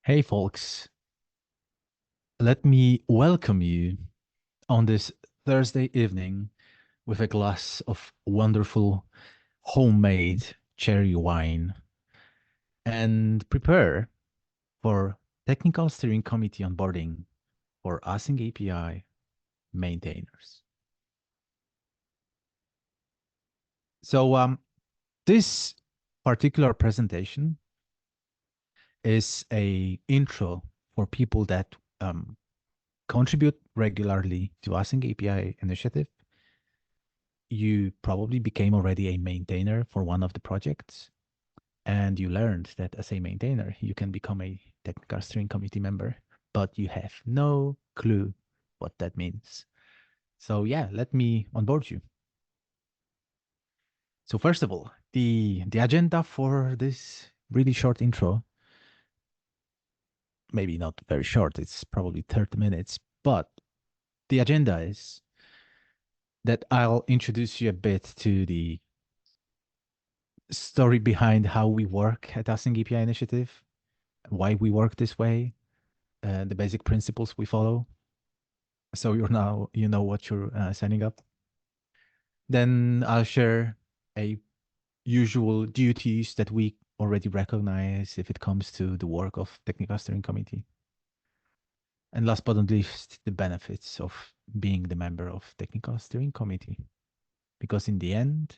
Hey, folks, let me welcome you on this Thursday evening with a glass of wonderful homemade cherry wine and prepare for Technical Steering Committee onboarding for AsyncAPI maintainers. So, this particular presentation is a intro for people that contribute regularly to AsyncAPI initiative. You probably became already a maintainer for one of the projects, and you learned that as a maintainer, you can become a technical steering committee member, but you have no clue what that means. So yeah, let me onboard you. So first of all, the agenda for this really short intro, maybe not very short, it's probably 30 minutes, but the agenda is that I'll introduce you a bit to the story behind how we work at Async API Initiative, why we work this way, the basic principles we follow. So you know what you're signing up. Then I'll share a usual duties that we already recognize if it comes to the work of Technical Steering Committee. And last but not least, the benefits of being the member of Technical Steering Committee. Because in the end,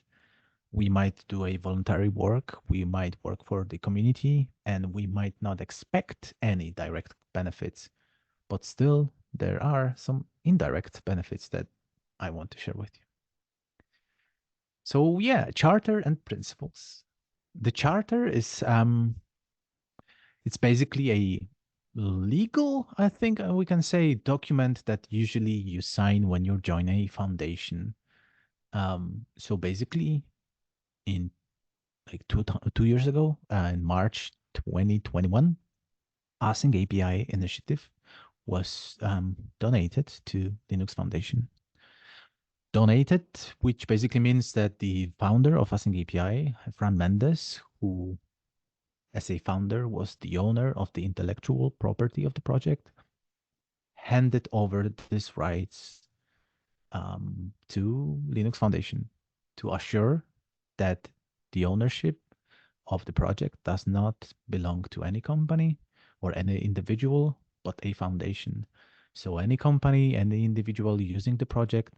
we might do a voluntary work, we might work for the community, and we might not expect any direct benefits, but still there are some indirect benefits that I want to share with you. So yeah, charter and principles. The charter is it's basically a legal, I think we can say, document that usually you sign when you join a foundation. So basically, in like 2 years ago, in March 2021, Async API initiative was donated to Linux Foundation. Donated, which basically means that the founder of Async API, Fran Mendes, who as a founder was the owner of the intellectual property of the project, handed over these rights to Linux Foundation to assure that the ownership of the project does not belong to any company or any individual, but a foundation. So any company, any individual using the project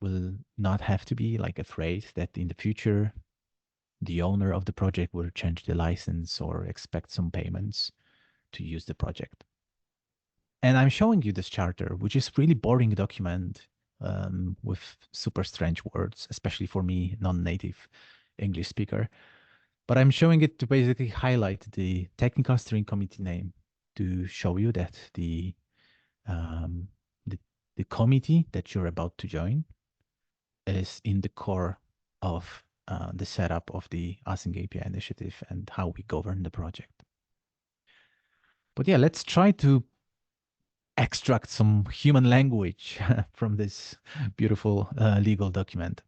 will not have to be like afraid that in the future the owner of the project will change the license or expect some payments to use the project. And I'm showing you this charter, which is really boring document with super strange words, especially for me, non-native English speaker. But I'm showing it to basically highlight the technical steering committee name to show you that um, the, the committee that you're about to join is in the core of the setup of the Async API initiative and how we govern the project. But yeah, let's try to extract some human language from this beautiful legal document.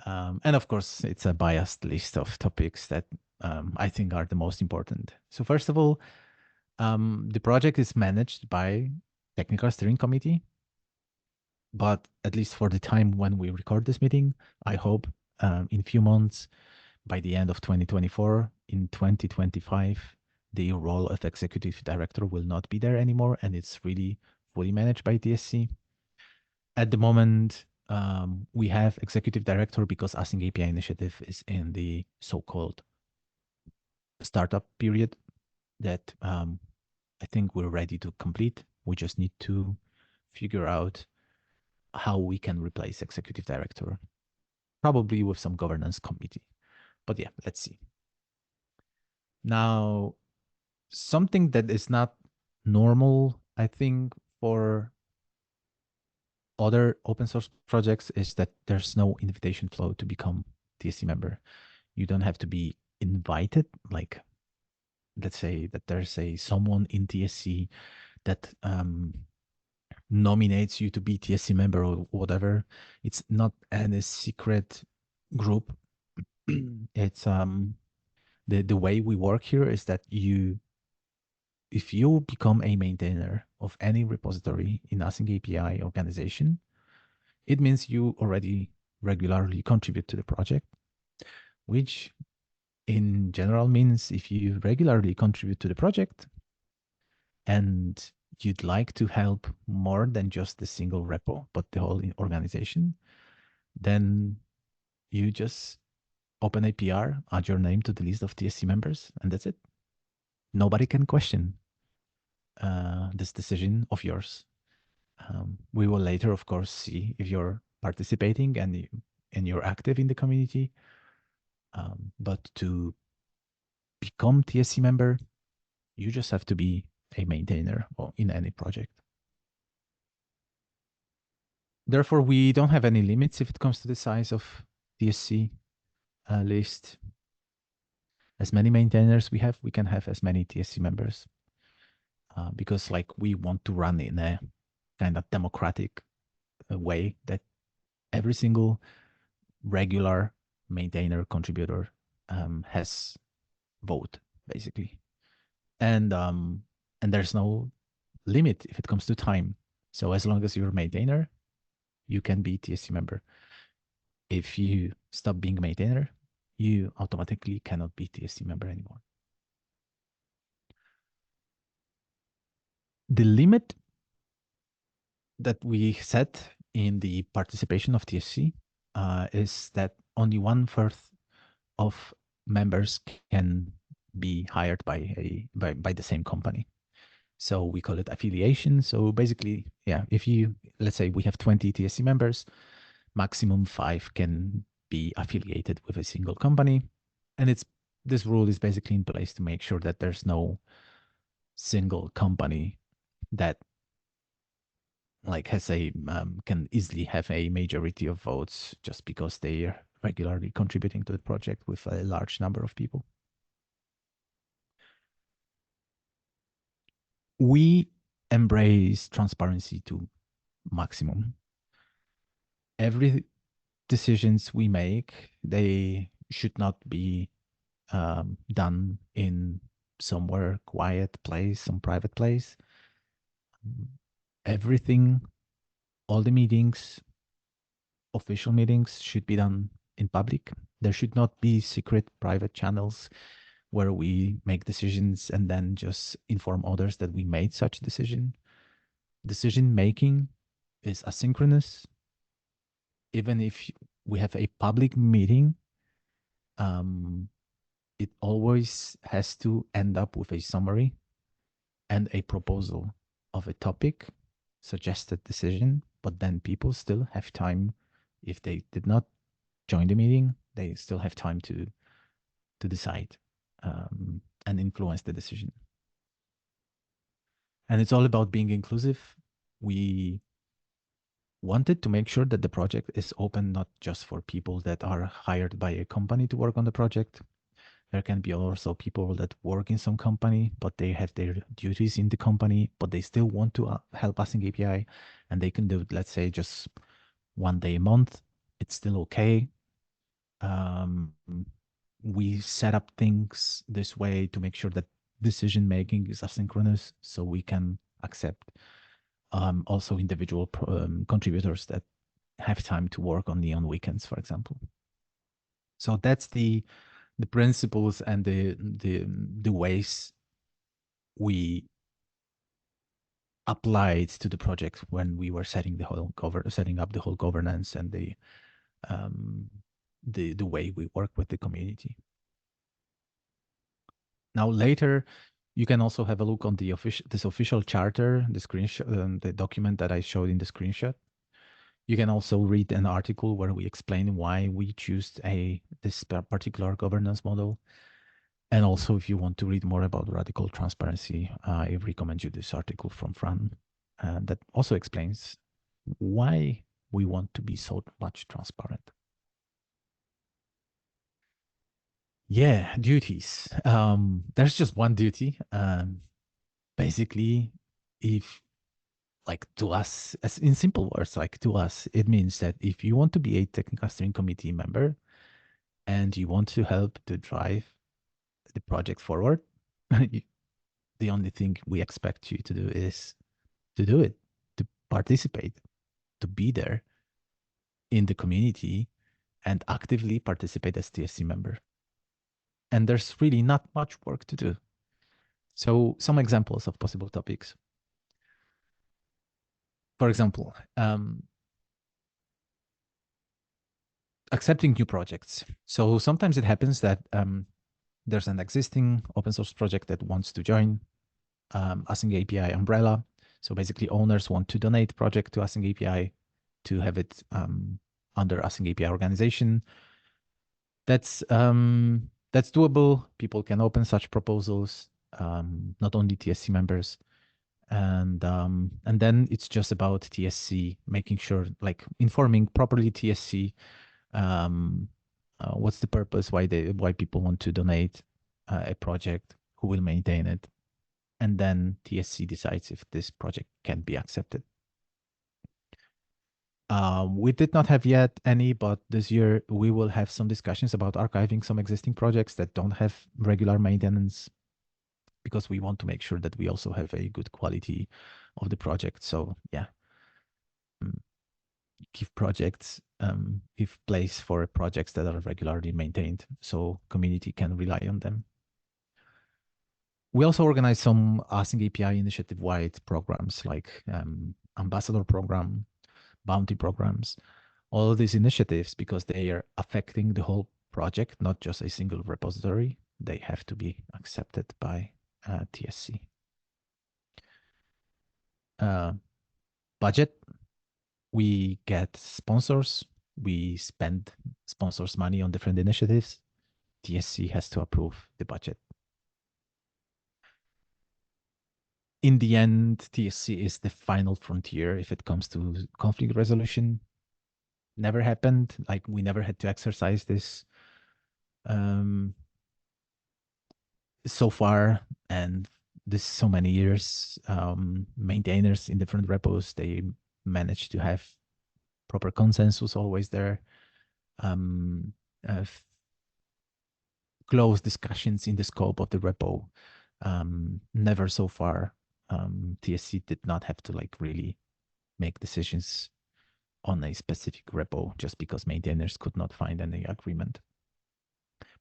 And of course, it's a biased list of topics that I think are the most important. So first of all, the project is managed by Technical Steering Committee, but at least for the time when we record this meeting, I hope in a few months, by the end of 2024, in 2025, the role of executive director will not be there anymore, and it's really fully managed by TSC. At the moment, we have executive director because Async API initiative is in the so-called startup period that I think we're ready to complete. We just need to figure out how we can replace executive director, probably with some governance committee. But yeah, let's see. Now, something that is not normal, I think, for other open source projects is that there's no invitation flow to become TSC member. You don't have to be invited. Like, let's say that there's someone in TSC that nominates you to be TSC member or whatever. It's not any secret group. It's the way we work here is that you if you become a maintainer of any repository in AsyncAPI organization, it means you already regularly contribute to the project, which in general means if you regularly contribute to the project and you'd like to help more than just the single repo, but the whole organization, then you just open a PR, add your name to the list of TSC members, and that's it. Nobody can question this decision of yours. We will later, of course, see if you're participating and you're active in the community. But to become TSC member, you just have to be a maintainer in any project. Therefore, we don't have any limits if it comes to the size of TSC list. As many maintainers we have, we can have as many TSC members because like we want to run in a kind of democratic way that every single regular maintainer contributor has vote basically, and there's no limit if it comes to time. So as long as you're a maintainer, you can be TSC member. If you stop being a maintainer, you automatically cannot be TSC member anymore. The limit that we set in the participation of TSC is that only 1/4 of members can be hired by the same company. So we call it affiliation. So basically, yeah, if you, let's say we have 20 TSC members, maximum 5 can be affiliated with a single company. And this rule is basically in place to make sure that there's no single company that like has a can easily have a majority of votes just because they are regularly contributing to the project with a large number of people. We embrace transparency to maximum. Every decisions we make, they should not be done in somewhere quiet place, some private place. Everything, all the meetings, official meetings should be done in public. There should not be secret private channels where we make decisions and then just inform others that we made such decision. Decision making is asynchronous. Even if we have a public meeting, um, it always has to end up with a summary and a proposal of a topic, suggested decision, but then people still have time. If they did not join the meeting, they still have time to decide and influence the decision. And it's all about being inclusive. We wanted to make sure that the project is open not just for people that are hired by a company to work on the project. There can be also people that work in some company, but they have their duties in the company, but they still want to help us in API, and they can do, let's say, just 1 day a month. It's still okay. We set up things this way to make sure that decision making is asynchronous, so we can accept also individual contributors that have time to work only on weekends, for example. So that's the principles and the ways we applied to the project when we were setting up the whole governance and the way we work with the community. Now later, you can also have a look on this official charter, the screenshot, the document that I showed in the screenshot. You can also read an article where we explain why we choose this particular governance model. And also, if you want to read more about radical transparency, I recommend you this article from Fran that also explains why we want to be so much transparent. Yeah, duties. There's just one duty. Basically, if like to us, as in simple words, like to us, it means that if you want to be a technical steering committee member and you want to help to drive the project forward, the only thing we expect you to do is to do it, to participate, to be there in the community and actively participate as TSC member. And there's really not much work to do. So some examples of possible topics. For example, accepting new projects. So sometimes it happens that there's an existing open source project that wants to join AsyncAPI umbrella. So basically owners want to donate project to AsyncAPI to have it under AsyncAPI organization. That's doable. People can open such proposals, not only TSC members. And then it's just about TSC making sure, like informing properly TSC what's the purpose, why people want to donate a project, who will maintain it, and then TSC decides if this project can be accepted. We did not have yet any, but this year we will have some discussions about archiving some existing projects that don't have regular maintenance, because we want to make sure that we also have a good quality of the project. So yeah, give projects, give place for projects that are regularly maintained so community can rely on them. We also organize some Async API initiative-wide programs like Ambassador Program, Bounty programs, all of these initiatives, because they are affecting the whole project, not just a single repository. They have to be accepted by TSC. Budget, we get sponsors. We spend sponsors' money on different initiatives. TSC has to approve the budget. In the end, TSC is the final frontier if it comes to conflict resolution. Never happened. Like, we never had to exercise this so far, and this so many years. Maintainers in different repos, they manage to have proper consensus always there. Uh, Close discussions in the scope of the repo. Never so far. TSC did not have to like really make decisions on a specific repo just because maintainers could not find any agreement.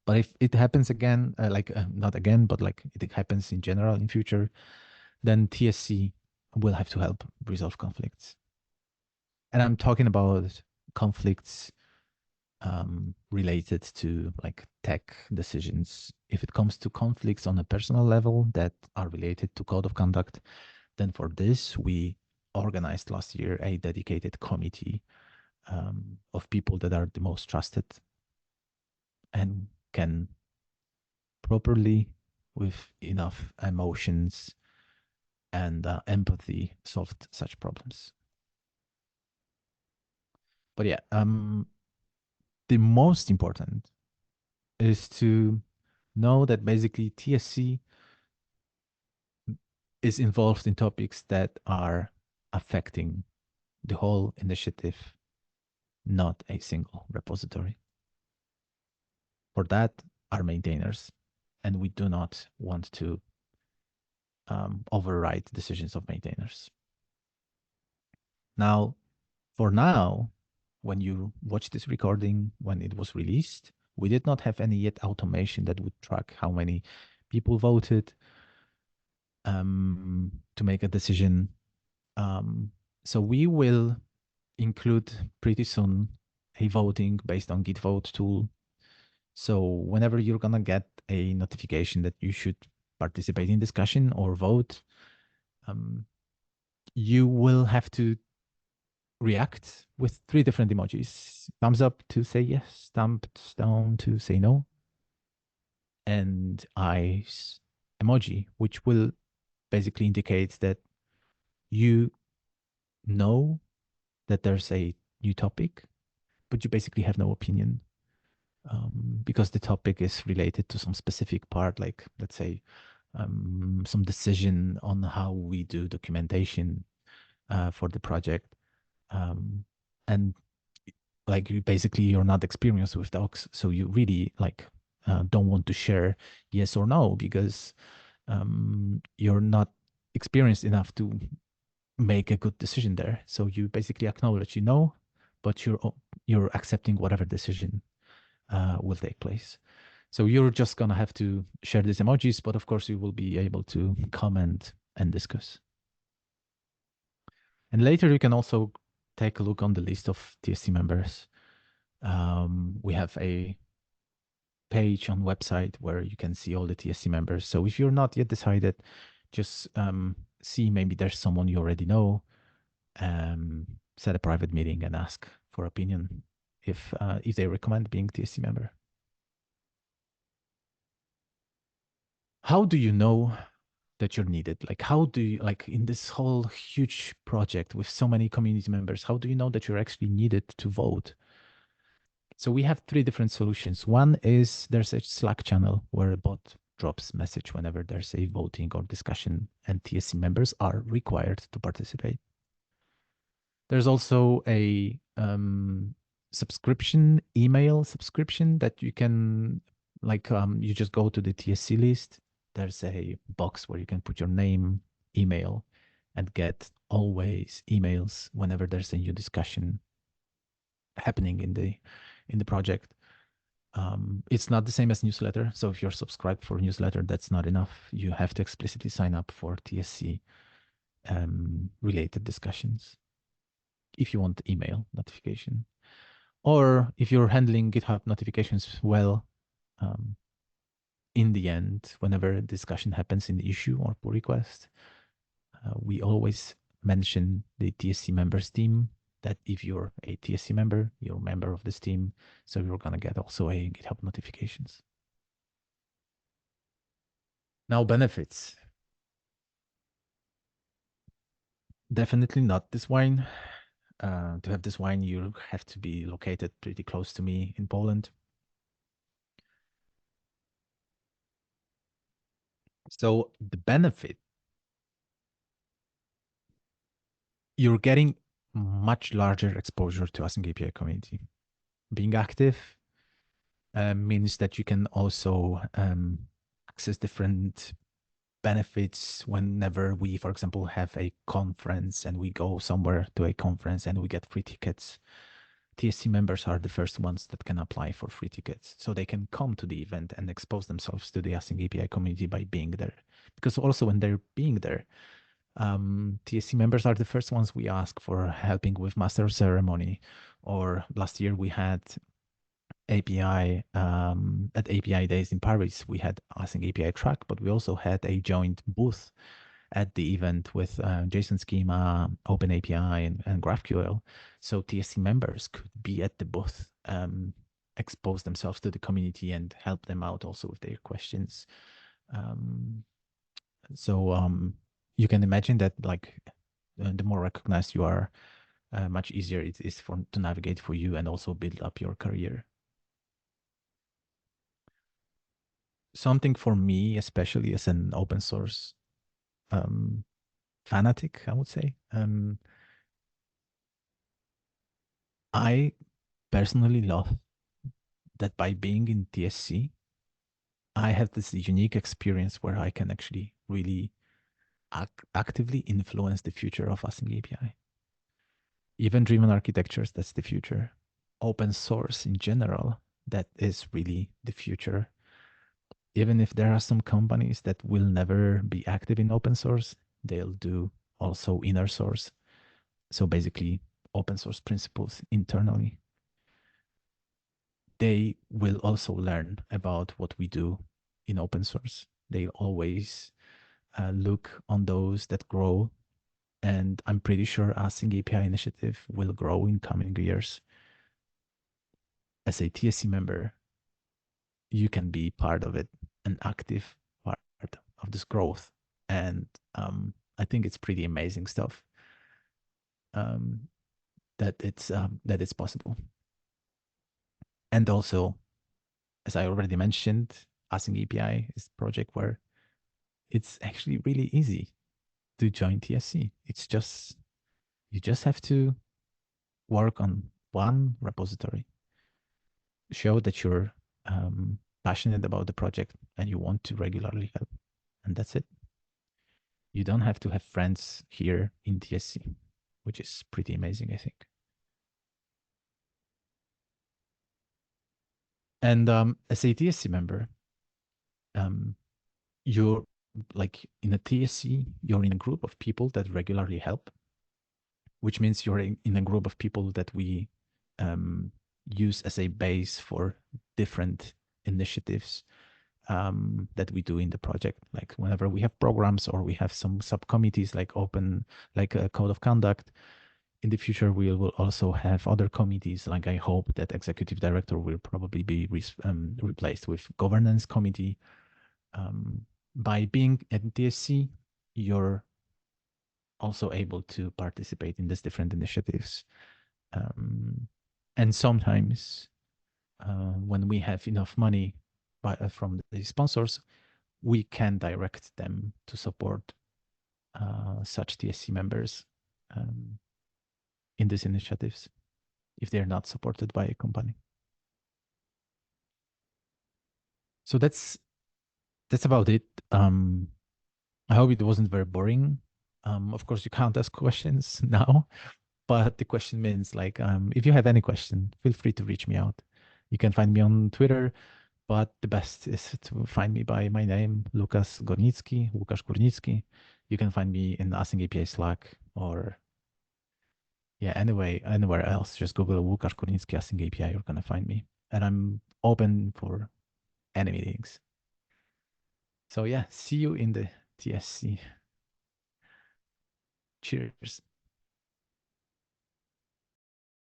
But if it happens again, not again, but like it happens in general in future, then TSC will have to help resolve conflicts. And I'm talking about conflicts related to like tech decisions. If it comes to conflicts on a personal level that are related to code of conduct, then for this, we organized last year a dedicated committee of people that are the most trusted and can properly, with enough emotions and empathy, solve such problems. But yeah, the most important is to know that basically TSC is involved in topics that are affecting the whole initiative, not a single repository. For that are maintainers, and we do not want to override decisions of maintainers. Now, for now, when you watch this recording, when it was released, we did not have any yet automation that would track how many people voted to make a decision. So we will include pretty soon a voting based on Git vote tool. So whenever you're gonna get a notification that you should participate in discussion or vote, you will have to react with 3 different emojis: thumbs up to say yes, thumbs down to say no, and eyes emoji, which will basically indicate that you know that there's a new topic, but you basically have no opinion, because the topic is related to some specific part, like let's say some decision on how we do documentation for the project. And like you're not experienced with docs, so you really like don't want to share yes or no, because you're not experienced enough to make a good decision there. So you basically acknowledge you know, but you're accepting whatever decision will take place. So you're just gonna have to share these emojis, but of course you will be able to comment and discuss. And later you can also take a look on the list of TSC members. We have a page on website where you can see all the TSC members. So if you're not yet decided, just see maybe there's someone you already know, set a private meeting and ask for opinion if they recommend being TSC member. How do you know that you're needed? Like, how do you, like, in this whole huge project with so many community members, how do you know that you're actually needed to vote? So we have three different solutions. One is there's a Slack channel where a bot drops message whenever there's a voting or discussion, and TSC members are required to participate. There's also a subscription, email subscription that you can, like, you just go to the TSC list. There's a box where you can put your name, email, and get always emails whenever there's a new discussion happening in the project. It's not the same as newsletter. So if you're subscribed for newsletter, that's not enough. You have to explicitly sign up for TSC related discussions if you want email notification. Or if you're handling GitHub notifications well, um, in the end, whenever a discussion happens in the issue or pull request, we always mention the TSC members team, that if you're a TSC member, you're a member of this team. So you're going to get also a GitHub notifications. Now, benefits. Definitely not this wine. To have this wine, you have to be located pretty close to me in Poland. So the benefit, you're getting much larger exposure to AsyncAPI community. Being active means that you can also access different benefits whenever we, for example, have a conference and we go somewhere to a conference and we get free tickets. TSC members are the first ones that can apply for free tickets. So they can come to the event and expose themselves to the AsyncAPI community by being there. Because also when they're being there, TSC members are the first ones we ask for helping with master of ceremony. Or last year we had API at API Days in Paris, we had AsyncAPI track, but we also had a joint booth at the event with JSON schema, OpenAPI, and GraphQL. So TSC members could be at the booth, expose themselves to the community and help them out also with their questions. So you can imagine that, like, the more recognized you are, much easier it is to navigate for you and also build up your career. Something for me, especially as an open source um, fanatic, I would say. I personally love that by being in TSC, I have this unique experience where I can actually really actively influence the future of Async API. Event-driven architectures, that's the future. Open source in general, that is really the future. Even if there are some companies that will never be active in open source, they'll do also inner source. So basically, open source principles internally. They will also learn about what we do in open source. They always look on those that grow. And I'm pretty sure Async API initiative will grow in coming years. As a TSC member, you can be part of it, an active part of this growth. And I think it's pretty amazing stuff um, that it's possible. And also, as I already mentioned, Async API is a project where it's actually really easy to join TSC. It's just, you just have to work on one repository, show that you're passionate about the project and you want to regularly help. and that's it. You don't have to have friends here in TSC, which is pretty amazing, I think. And as a TSC member, um, you're like in a TSC, you're in a group of people that regularly help, which means you're in a group of people that we um, use as a base for different initiatives that we do in the project. Like whenever we have programs or we have some subcommittees like open, like a code of conduct, in the future we will also have other committees. Like I hope that executive director will probably be replaced with governance committee. Um, by being at DSC, you're also able to participate in these different initiatives. Um, and sometimes when we have enough money from the sponsors, we can direct them to support such TSC members um, in these initiatives if they're not supported by a company. So that's about it. I hope it wasn't very boring. Of course, you can't ask questions now, but the question means like if you have any question, feel free to reach me out. You can find me on Twitter, but the best is to find me by my name, Lukas Gornicki, Łukasz Górnicki. You can find me in AsyncAPI Slack or yeah, anywhere else. Just Google Łukasz Górnicki AsyncAPI, you're gonna find me. And I'm open for any meetings. So yeah, see you in the TSC. Cheers.